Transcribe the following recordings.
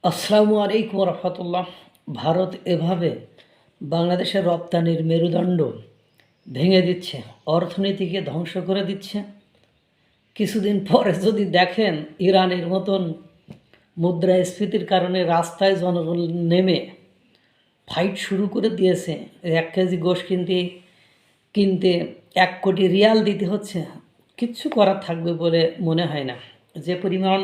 আসসালামু আলাইকুম রহমতুল্লাহ। ভারত এভাবে বাংলাদেশের রপ্তানির মেরুদণ্ড ভেঙে দিচ্ছে, অর্থনীতিকে ধ্বংস করে দিচ্ছে। কিছুদিন পরে যদি দেখেন ইরানের মতন মুদ্রাস্ফীতির কারণে রাস্তায় জনগণ নেমে ফাইট শুরু করে দিয়েছে, 1 কেজি গোশ কিনতে কিনতে 1 কোটি রিয়াল দিতে হচ্ছে, কিচ্ছু করার থাকবে বলে মনে হয় না। যে পরিমাণ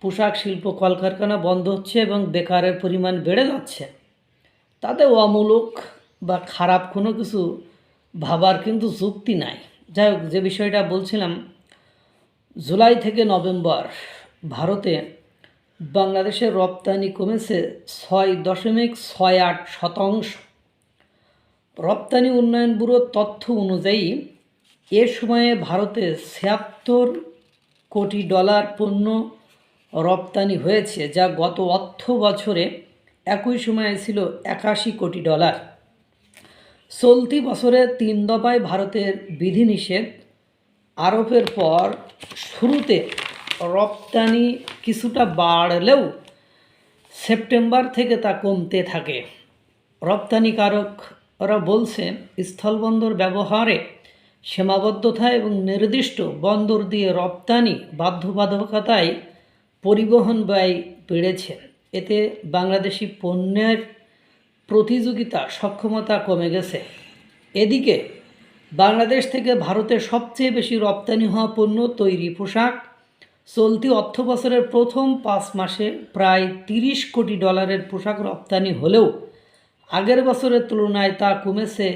পোশাক শিল্প কলকারখানা বন্ধ হচ্ছে এবং বেকারের পরিমাণ বেড়ে যাচ্ছে, তাতে অমূলক বা খারাপ কোনো কিছু ভাবার কিন্তু যুক্তি নাই। যাই হোক, যে বিষয়টা বলছিলাম, জুলাই থেকে নভেম্বর ভারতে বাংলাদেশের রপ্তানি কমেছে 6.68%। রপ্তানি উন্নয়ন ব্যুরোর তথ্য অনুযায়ী এ সময়ে ভারতে $76 কোটি পণ্য রপ্তানি হয়েছে, যা গত অর্থ বছরে একই সময়ে ছিল $81 কোটি। চলতি বছরে 3 দফায় ভারতের বিধিনিষেধ আরোপের পর শুরুতে রপ্তানি কিছুটা বাড়লেও সেপ্টেম্বর থেকে তা কমতে থাকে। রপ্তানিকারকরা বলছে, স্থলবন্দর ব্যবহারে সীমাবদ্ধতা এবং নির্দিষ্ট বন্দর দিয়ে রপ্তানি বাধ্যবাধকতায় পরিবহন ব্যয় বেড়েছে। এতে বাংলাদেশি পণ্যের প্রতিযোগিতা সক্ষমতা কমে গেছে। এদিকে বাংলাদেশ থেকে ভারতে সবচেয়ে বেশি রপ্তানি হওয়া পণ্য তৈরি পোশাক। চলতি অর্থবছরের প্রথম 5 মাসে প্রায় $30 কোটি পোশাক রপ্তানি হলেও আগের বছরের তুলনায় তা কমেছে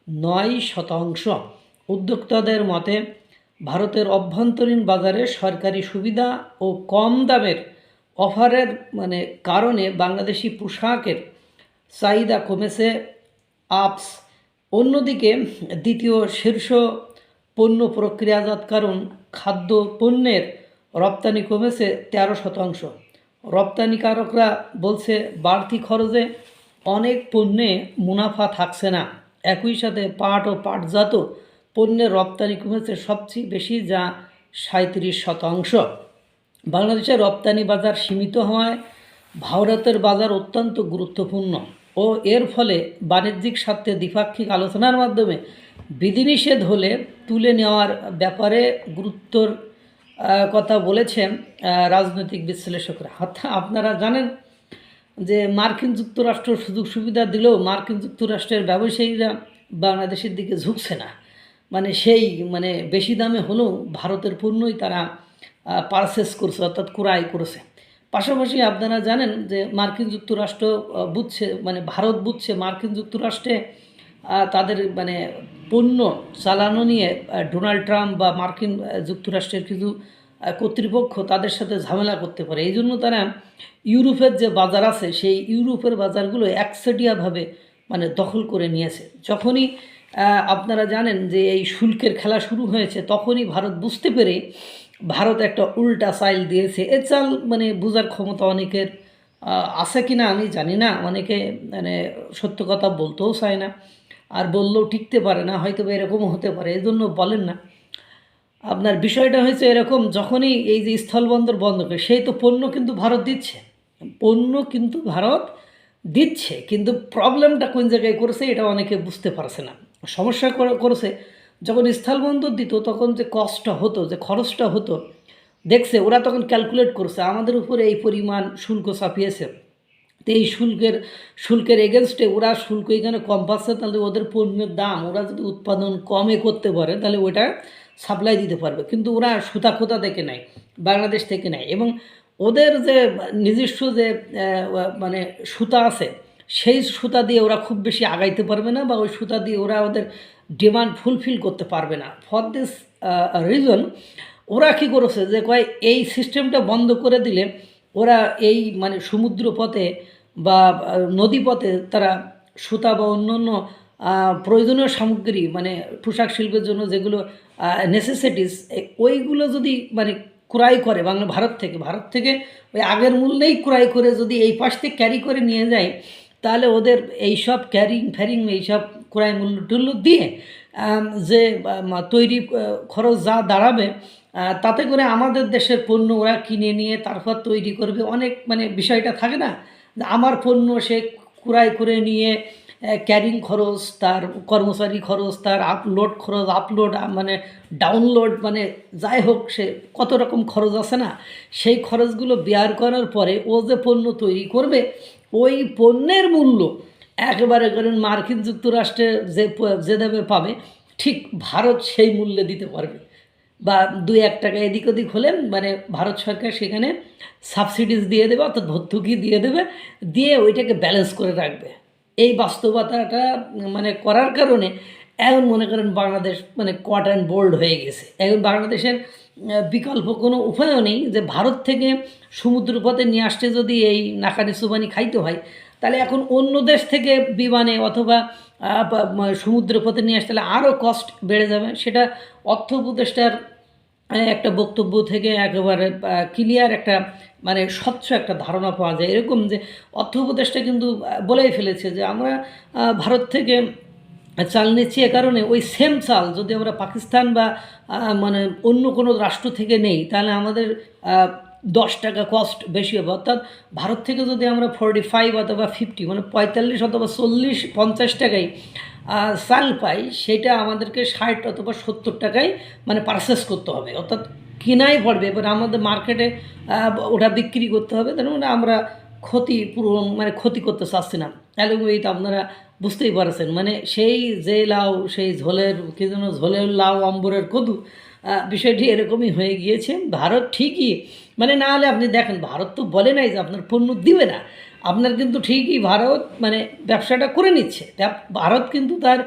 9%। উদ্যোক্তাদের মতে, ভারতের অভ্যন্তরীণ বাজারে সরকারি সুবিধা ও কম দামের অফারের কারণে বাংলাদেশি পোশাকের চাহিদা কমেছে। আপস অন্যদিকে দ্বিতীয় শীর্ষ পণ্য প্রক্রিয়াজাতকরণ খাদ্য পণ্যের রপ্তানি কমেছে 13%। রপ্তানিকারকরা বলছে, বাড়তি খরচে অনেক পণ্যে মুনাফা থাকছে না। একই সাথে পাট ও পাটজাত পণ্যের রপ্তানি কমেছে সবচেয়ে বেশি, যা 37%। বাংলাদেশের রপ্তানি বাজার সীমিত হওয়ায় ভারতের বাজার অত্যন্ত গুরুত্বপূর্ণ ও এর ফলে বাণিজ্যিক স্বার্থে দ্বিপাক্ষিক আলোচনার মাধ্যমে বিধিনিষেধ হলে তুলে নেওয়ার ব্যাপারে গুরুত্বর কথা বলেছেন রাজনৈতিক বিশ্লেষকরা। অর্থাৎ আপনারা জানেন যে মার্কিন যুক্তরাষ্ট্র সুযোগ সুবিধা দিলেও মার্কিন যুক্তরাষ্ট্রের ব্যবসায়ীরা বাংলাদেশের দিকে ঝুঁকছে না। সেই বেশি দামে হলেও ভারতের পণ্যই তারা পারচেস করছে, অর্থাৎ ক্রয় করেছে। পাশাপাশি আপনারা জানেন যে মার্কিন যুক্তরাষ্ট্র বুঝছে, ভারত বুঝছে মার্কিন যুক্তরাষ্ট্রে তাদের পণ্য চালানো নিয়ে ডোনাল্ড ট্রাম্প বা মার্কিন যুক্তরাষ্ট্রের কিছু কর্তৃপক্ষ তাদের সাথে ঝামেলা করতে পারে। এই জন্য তারা ইউরোপের যে বাজার আছে সেই ইউরোপের বাজারগুলো একচেটিয়াভাবে দখল করে নিয়েছে। যখনই আপনারা জানেন যে এই শুল্কের খেলা শুরু হয়েছে, তখনই ভারত বুঝতে পেরে ভারত একটা উল্টা চাল দিয়েছে। এ চাল বোঝার ক্ষমতা অনেকের আছে কি না আমি জানি না। অনেকে সত্য কথা বলতেও চায় না, আর বললেও টিকতে পারে না, হয়তো এরকমও হতে পারে, এই জন্য বলেন না। আপনার বিষয়টা হয়েছে এরকম, যখনই এই যে স্থলবন্দর বন্ধ করে, সেই তো পণ্য কিন্তু ভারত দিচ্ছে, কিন্তু প্রবলেমটা কোন জায়গায় করেছে এটা অনেকে বুঝতে পারছে না। সমস্যা করেছে যখন স্থলবন্দর দিত, তখন যে কস্টটা হতো, যে খরচটা হতো, দেখছে ওরা তখন ক্যালকুলেট করছে আমাদের উপরে এই পরিমাণ শুল্ক চাপিয়েছে, তো এই শুল্কের এগেনস্টে ওরা শুল্ক এখানে কম পাচ্ছে, তাহলে ওদের পণ্যের দাম ওরা যদি উৎপাদন কমে করতে পারে তাহলে ওটা সাপ্লাই দিতে পারবে। কিন্তু ওরা সুতা খোতা থেকে নেয়, বাংলাদেশ থেকে নেয়, এবং ওদের যে নিজস্ব যে সুতা আছে, সেই সুতা দিয়ে ওরা খুব বেশি আগাইতে পারবে না, বা ওই সুতা দিয়ে ওরা ওদের ডিমান্ড ফুলফিল করতে পারবে না। ফর দিস রিজন ওরা কী করেছে যে এই সিস্টেমটা বন্ধ করে দিলে ওরা এই সমুদ্র পথে বা নদীপথে তারা সুতা বা অন্যান্য প্রয়োজনীয় সামগ্রী পোশাক শিল্পের জন্য যেগুলো নেসেসিটিস, ওইগুলো যদি ক্রয় করে ভারত থেকে ওই আগের মূল্যেই ক্রয় করে যদি এই পাশ থেকে ক্যারি করে নিয়ে যায়, তাহলে ওদের এইসব ক্যারিং এইসব ক্রয় মূল্য টুল্য দিয়ে যে তৈরি খরচ যা দাঁড়াবে, তাতে করে আমাদের দেশের পণ্য ওরা কিনে নিয়ে তারপর তৈরি করবে। অনেক মানে বিষয়টা থাকে না, যে আমার পণ্য সে ক্রয় করে নিয়ে ক্যারিং খরচ, তার কর্মচারী খরচ, তার আপলোড খরচ, মানে ডাউনলোড, মানে যাই হোক সে কত রকম খরচ আছে না, সেই খরচগুলো বেয়ার করার পরে ও যে পণ্য তৈরি করবে, ওই পণ্যের মূল্য একেবারে করেন মার্কিন যুক্তরাষ্ট্রে যে দামে পাবে, ঠিক ভারত সেই মূল্যে দিতে পারবে। বা 2-1 টাকা এদিক ওদিক হলে মানে ভারত সরকার সেখানে সাবসিডিজ দিয়ে দেবে, অর্থাৎ ভর্তুকি দিয়ে দেবে, দিয়ে ওইটাকে ব্যালেন্স করে রাখবে। এই বাস্তবতাটা মানে করার কারণে এখন মনে করেন বাংলাদেশ মানে কট অ্যান্ড বোল্ড হয়ে গেছে। এখন বাংলাদেশের বিকল্প কোনো উপায়ও নেই, যে ভারত থেকে সমুদ্রপথে নিয়ে আসতে যদি এই নাকানি চুবানি খাইতে হয়, তাহলে এখন অন্য দেশ থেকে বিমানে অথবা সমুদ্রপথে নিয়ে আসতে হলে আরও কস্ট বেড়ে যাবে। সেটা অর্থ উপদেষ্টার একটা বক্তব্য থেকে একেবারে ক্লিয়ার একটা মানে স্বচ্ছ একটা ধারণা পাওয়া যায়, এরকম যে অর্থ উপদেষ্টা কিন্তু বলেই ফেলেছে যে আমরা ভারত থেকে চাল নিচ্ছি, এ কারণে ওই সেম চাল যদি আমরা পাকিস্তান বা মানে অন্য কোনো রাষ্ট্র থেকে নেই, তাহলে আমাদের 10 টাকা কস্ট বেশি হবে। অর্থাৎ ভারত থেকে যদি আমরা 45 অথবা 50 মানে 45 অথবা 40-50 টাকায় চাল পাই, সেটা আমাদেরকে 60 অথবা 70 টাকায় মানে পারচেস করতে হবে, অর্থাৎ কিনাই পড়বে। এবার আমাদের মার্কেটে ওটা বিক্রি করতে হবে, তার মানে আমরা ক্ষতিপূরণ মানে ক্ষতি করতে চাচ্ছি না। এবং এই তো আপনারা বুঝতেই পারছেন, মানে সেই যে লাউ সেই ঝোলের কী যেন ঝোলের লাউ অম্বরের কদু, বিষয়টি এরকমই হয়ে গিয়েছে। ভারত ঠিকই মানে, না হলে আপনি দেখেন ভারত তো বলে নাই যে আপনার পণ্য দিবে না, আপনার কিন্তু ঠিকই ভারত মানে ব্যবসাটা করে নিচ্ছে। ভারত কিন্তু তার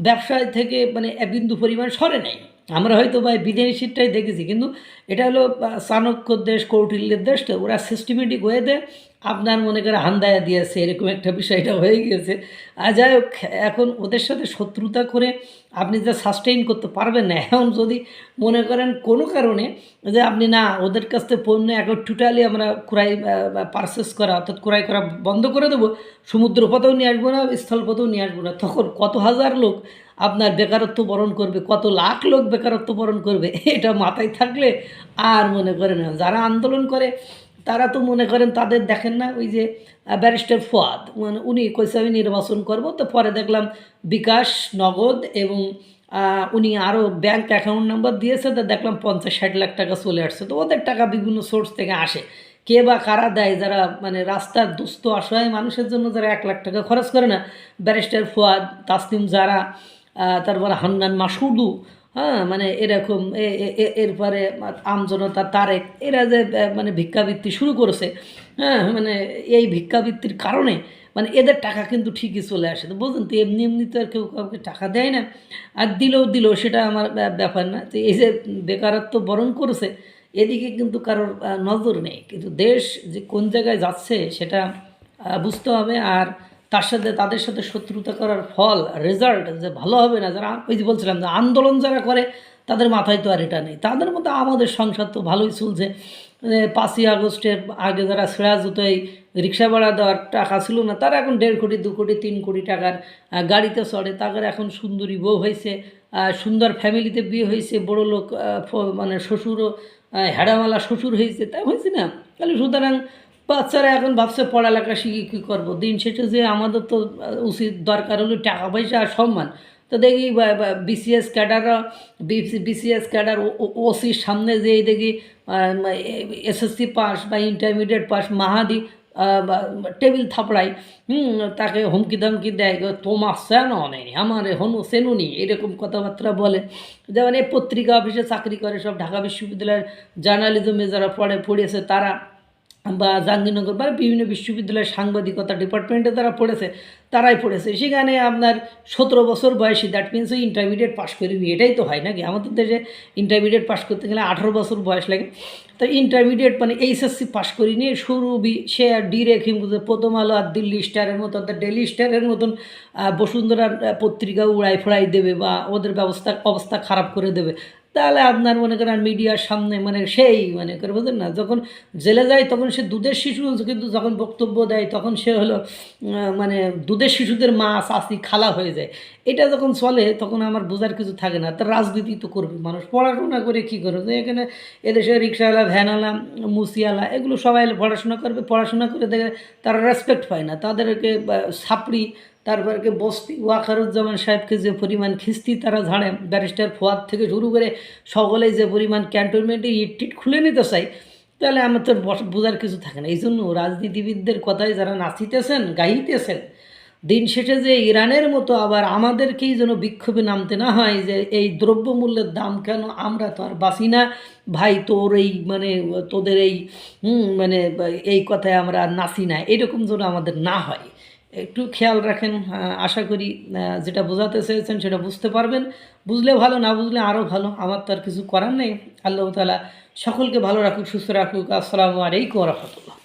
ব্যবসা থেকে মানে বিন্দু পরিমাণ সরে নেই। আমরা হয়তো বা বিদেশিটাই দেখেছি, কিন্তু এটা হলো চাণক্যর দেশ, কৌটিল্যের দেশ, তো ওরা সিস্টেমেটিক ওয়েতে আপনার মনে করে হান্দায়া দিয়েছে, এরকম একটা বিষয়টা হয়ে গিয়েছে। আর যাই হোক, এখন ওদের সাথে শত্রুতা করে আপনি যা সাস্টেইন করতে পারবেন না। এখন যদি মনে করেন কোনো কারণে যে আপনি না ওদের কাছ থেকে পণ্য একবার টোটালি আমরা ক্রয় পারচেস করা অর্থাৎ ক্রয় করা বন্ধ করে দেবো, সমুদ্রপথেও নিয়ে আসবো না, স্থলপথেও নিয়ে আসবো না, তখন কত হাজার লোক আপনার বেকারত্ব বরণ করবে, কত লাখ লোক বেকারত্ব বরণ করবে, এটা মাথায় থাকলে আর মনে করেন না যারা আন্দোলন করে তারা তো মনে করেন তাদের দেখেন না, ওই যে ব্যারিস্টার ফুয়াদ মানে উনি কইছে আমি নির্বাচন করব, তো পরে দেখলাম বিকাশ, নগদ এবং উনি আরও ব্যাংক অ্যাকাউন্ট নাম্বার দিয়েছে, তো দেখলাম 50-60 লাখ টাকা চলে আসছে। তো ওদের টাকা বিভিন্ন সোর্স থেকে আসে, কে বা কারা দেয়, যারা মানে রাস্তার দুস্থ অসহায় মানুষের জন্য যারা 1 লাখ টাকা খরচ করে না, ব্যারিস্টার ফুয়াদ, তাসনিম জারা, তারপর হান্নান মাসুদু, হ্যাঁ মানে এরকম এরপরে আমজনতা, তারেক, এরা যে মানে ভিক্ষাবৃত্তি শুরু করেছে, হ্যাঁ মানে এই ভিক্ষাবৃত্তির কারণে মানে এদের টাকা কিন্তু ঠিকই চলে আসে। তো বুঝলেন, তো এমনি এমনি তো আর কেউ কাউকে টাকা দেয় না, আর দিলেও সেটা আমার ব্যাপার না। তো এই যে বেকারত্ব বরণ করেছে, এদিকে কিন্তু কারোর নজর নেই, কিন্তু দেশ যে কোন জায়গায় যাচ্ছে সেটা বুঝতে হবে। আর তাদের সাথে শত্রুতা করার ফল রেজাল্ট যে ভালো হবে না, যারা ওই যে বলছিলাম যে আন্দোলন যারা করে তাদের মাথায় তো আর এটা নেই। তাদের মধ্যে আমাদের সংসার তো ভালোই চলছে। 5ই আগস্টের আগে যারা ছেঁড়া জুতোয় রিক্সা ভাড়া দেওয়ার টাকা ছিল না, তারা এখন 1.5 কোটি 2 কোটি 3 কোটি টাকার গাড়িতে চড়ে, তাদের এখন সুন্দরী বউ হয়েছে, সুন্দর ফ্যামিলিতে বিয়ে হয়েছে, বড় লোক মানে শ্বশুরও হেডামালা শ্বশুর হয়েছে, তাই হয়েছে না। তাহলে সুতরাং বাচ্চারা এখন ভাবছে পড়ালেখা শিখে কী করবো, দিন শেষে যে আমাদের তো উচিত দরকার হলো টাকা পয়সা আর সম্মান। তো দেখি বিসিএস ক্যাডাররা বিসিএস ক্যাডার ওসির সামনে যেই দেখি এসএসসি পাস বা ইন্টারমিডিয়েট পাস মাহাদি টেবিল থাপড়াই, তাকে হুমকি ধমকি দেয়, তোমার সেনো নেই আমার হনু সেনুনি, এরকম কথাবার্তা বলে। যেমন এই পত্রিকা অফিসে চাকরি করে সব ঢাকা বিশ্ববিদ্যালয়ের জার্নালিজমে যারা পড়েছে তারা, বা জাহাঙ্গীরনগর বা বিভিন্ন বিশ্ববিদ্যালয়ের সাংবাদিকতা ডিপার্টমেন্টে যারা পড়েছে তারাই পড়েছে, সেখানে আপনার 17 বছর বয়সী, দ্যাট মিনস ওই ইন্টারমিডিয়েট পাস করিনি, এটাই তো হয় নাকি। আমাদের দেশে ইন্টারমিডিয়েট পাস করতে গেলে 18 বছর বয়স লাগে। তো ইন্টারমিডিয়েট মানে এইচএসসি পাস করিনি, সে আর ডিরেক্ট প্রথম আলো আর দিল্লি স্টারের মতো, ডেলি স্টারের মতন বসুন্ধরার পত্রিকা উড়াই ফোড়াই দেবে বা ওদের অবস্থা খারাপ করে দেবে। তাহলে আপনার মনে করেন মিডিয়ার সামনে মানে সেই মানে করে বোঝেন না, যখন জেলে যায় তখন সে দুধের শিশু, কিন্তু যখন বক্তব্য দেয় তখন সে হলো মানে দুধের শিশুদের মা চাচি খালা হয়ে যায়। এটা যখন চলে তখন আমার বোঝার কিছু থাকে না। তার রাজনীতি তো করবে মানুষ, পড়াশোনা করে কী করবে? যে এখানে এদেশে রিক্সাওয়ালা, ভ্যানওয়ালা, মুসিওয়ালা এগুলো সবাই পড়াশোনা করবে, পড়াশোনা করে দেখে তারা রেসপেক্ট পায় না, তাদেরকে ছাপড়ি, তারপরকে বস্তি ওয়াকারুজ্জামান সাহেবকে যে পরিমাণ খিস্তি তারা ঝাড়ে, ব্যারিস্টার ফুয়াদ থেকে শুরু করে সকলেই যে পরিমাণ ক্যান্টনমেন্টে ইট টিট খুলে নিতে চাই, তাহলে আমার তো বোঝার কিছু থাকে না। এই জন্য রাজনীতিবিদদের কথায় যারা নাচিতেছেন গাইতেছেন, দিন শেষে যে ইরানের মতো আবার আমাদেরকেই যেন বিক্ষোভে নামতে না হয় যে এই দ্রব্যমূল্যের দাম কেন, আমরা তো আর বাঁচি না ভাই, তোর এই মানে তোদের এই মানে এই কথায় আমরা আর নাচি না, এরকম যেন আমাদের না হয়, একটু খেয়াল রাখেন। আশা করি যেটা বোঝাতে চেয়েছেন সেটা বুঝতে পারবেন। বুঝলে ভালো, না বুঝলে আরও ভালো, আমার তো আর কিছু করার নেই। আল্লাহ তাআলা সকলকে ভালো রাখুক, সুস্থ রাখুক। আসসালামু আলাইকুম ওয়া রাহমাতুল্লাহ।